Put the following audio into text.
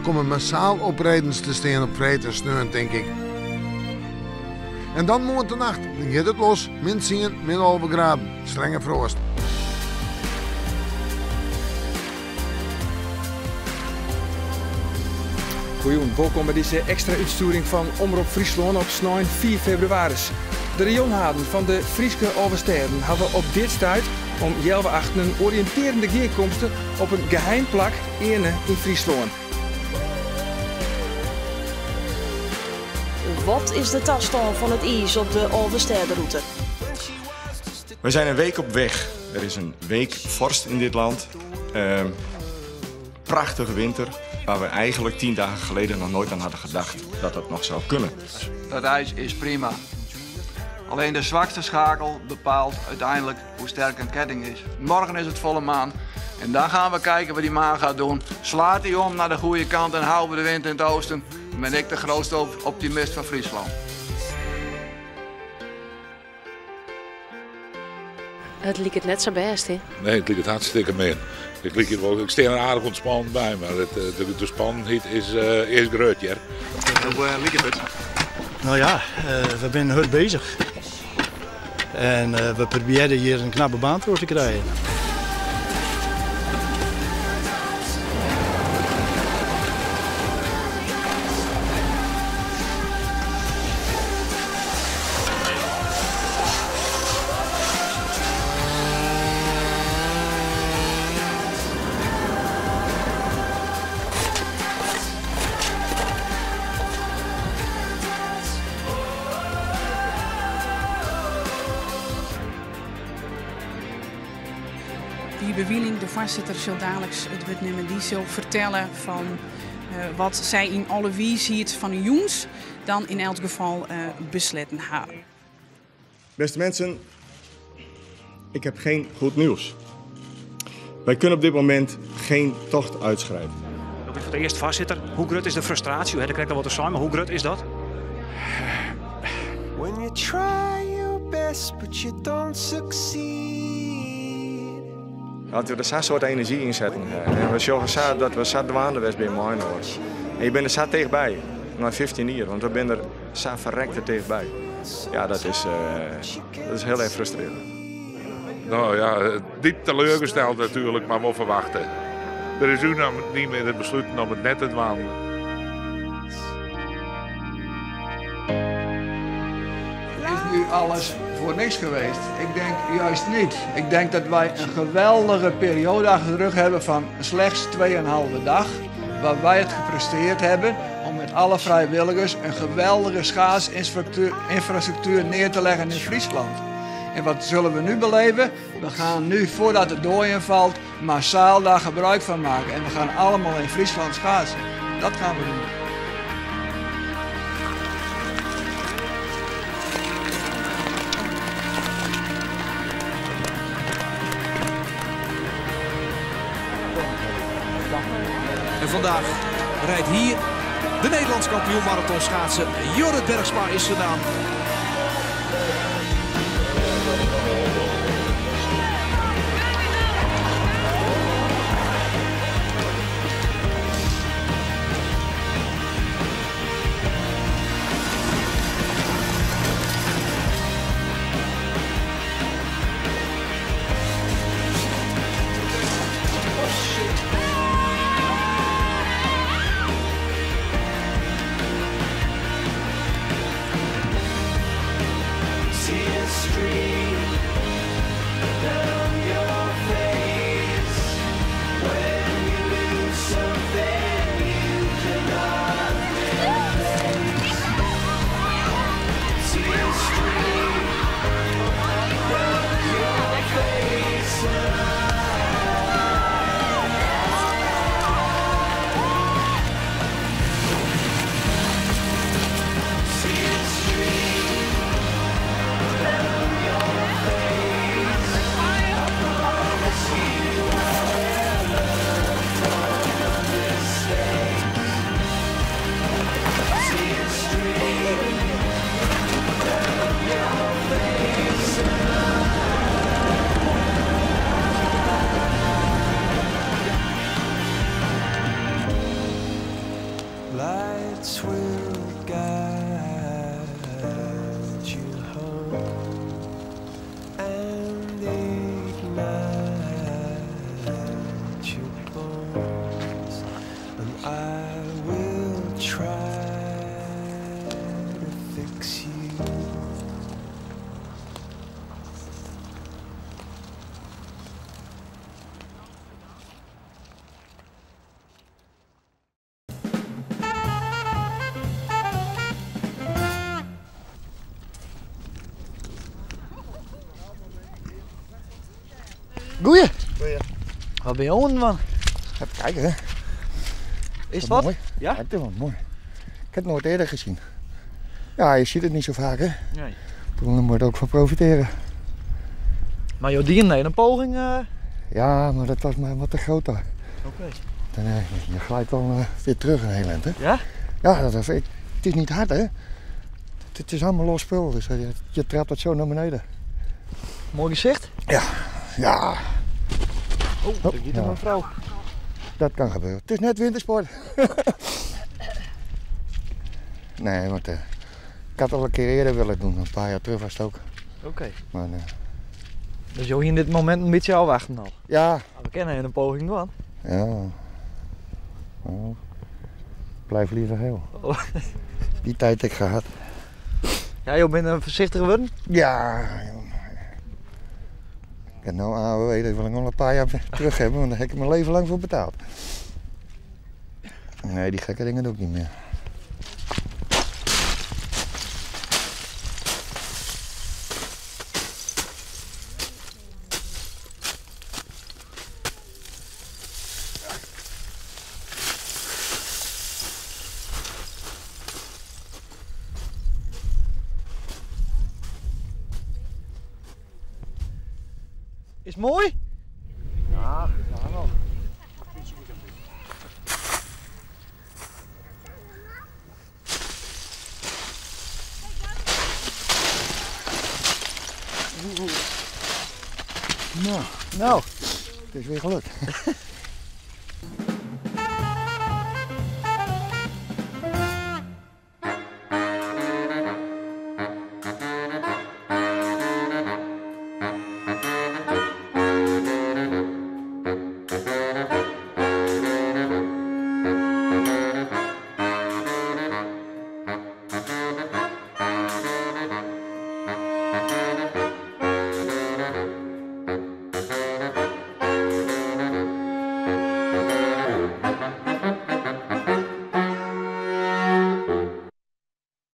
komen massaal oprijdens te staan op vrijdagsneun, denk ik. En dan morgen de nacht, dan gaat het los, min 10, min 11 graden, strenge frost. Goeien, welkom bij deze extra uitsturing van Omroep Friesland op 4 februari. De rioolhaden van de Frieske Oversteden hebben op dit tijd om 11:08 een oriënterende geerkomsten op een geheim plak in Friesland. Wat is de toestand van het ijs op de Overstedenroute? We zijn een week op weg. Er is een week vorst in dit land. Prachtige winter, waar we eigenlijk 10 dagen geleden nog nooit aan hadden gedacht dat dat nog zou kunnen. Dat ijs is prima. Alleen de zwakste schakel bepaalt uiteindelijk hoe sterk een ketting is. Morgen is het volle maan en dan gaan we kijken wat die maan gaat doen. Slaat hij om naar de goede kant en houden we de wind in het oosten, dan ben ik de grootste optimist van Friesland. Het liep het net zo best, hè? Nee, het liep het hartstikke mee. Ik sta er aardig ontspannen bij, maar de spannendheid is groot, ja. Hoe liep het? Nou ja, we zijn hard bezig. En we proberen hier een knappe baan voor te krijgen. Die bewieling, de voorzitter, zal dadelijk het woord nemen. Die zal vertellen van wat zij in alle wie ziet van de jongens dan in elk geval besletten hebben. Beste mensen, ik heb geen goed nieuws. Wij kunnen op dit moment geen tocht uitschrijven. Ik ben voor het eerst voorzitter. Hoe groot is de frustratie? Ik krijg al wat te zijn, maar hoe groot is dat? When you try your best, but you don't succeed. Laten we er zo'n soort energie in zetten. En we zorgen dat we zo dwaande bij mooi worden. En je bent er zo tegenbij, na 15 jaar, want we zijn er zo verrekt er tegenbij. Ja, dat is heel erg frustrerend. Nou ja, diep teleurgesteld natuurlijk, maar we verwachten. Er is nu niet meer het besluiten om het net te wandelen. Is nu alles voor niks geweest? Ik denk juist niet. Ik denk dat wij een geweldige periode achter de rug hebben van slechts 2,5 dag. Waar wij het gepresteerd hebben om met alle vrijwilligers een geweldige schaatsinfrastructuur neer te leggen in Friesland. En wat zullen we nu beleven? We gaan nu, voordat het dooi invalt, massaal daar gebruik van maken. En we gaan allemaal in Friesland schaatsen. Dat gaan we doen. En vandaag rijdt hier de Nederlands kampioen marathonschaatsen Jorrit Bergsma is zijn naam. lights will guide you home and ignite your bones, and I will try to fix you. Goeie. Goeie. Wat ben je onder, man? Even kijken, hè. Is het wat? Mooi. Ja? Het is wel mooi. Ik heb het nooit eerder gezien. Ja, je ziet het niet zo vaak, hè. Nee. Daar moet je ook van profiteren. Maar joh, die nee, een poging... Ja, maar dat was maar wat te groot daar. Oké. Dan, je glijdt dan weer terug een heel eind, hè. Ja? Ja, het is niet hard, hè. Het is allemaal los spul, dus je trapt het zo naar beneden. Mooi gezicht? Ja, ja. Oh, daar giet er een vrouw. Dat kan gebeuren. Het is net wintersport. Nee, want ik had het al een keer eerder willen doen. Een paar jaar terug was het ook. Oké. Maar, dus joh, in dit moment een beetje afwachten al? Ja. We kennen een poging doen. Ja. Oh. Blijf liever heel. Oh. Die tijd heb ik gehad. Ja joh, ben je een voorzichtige worden? Ja, joh. Ik heb nou AOW, dat wil ik nog een paar jaar terug hebben, want daar heb ik mijn leven lang voor betaald. Nee, die gekke dingen doe ik niet meer. Is het mooi? Ja, ja wel. Nou, het is weer gelukt.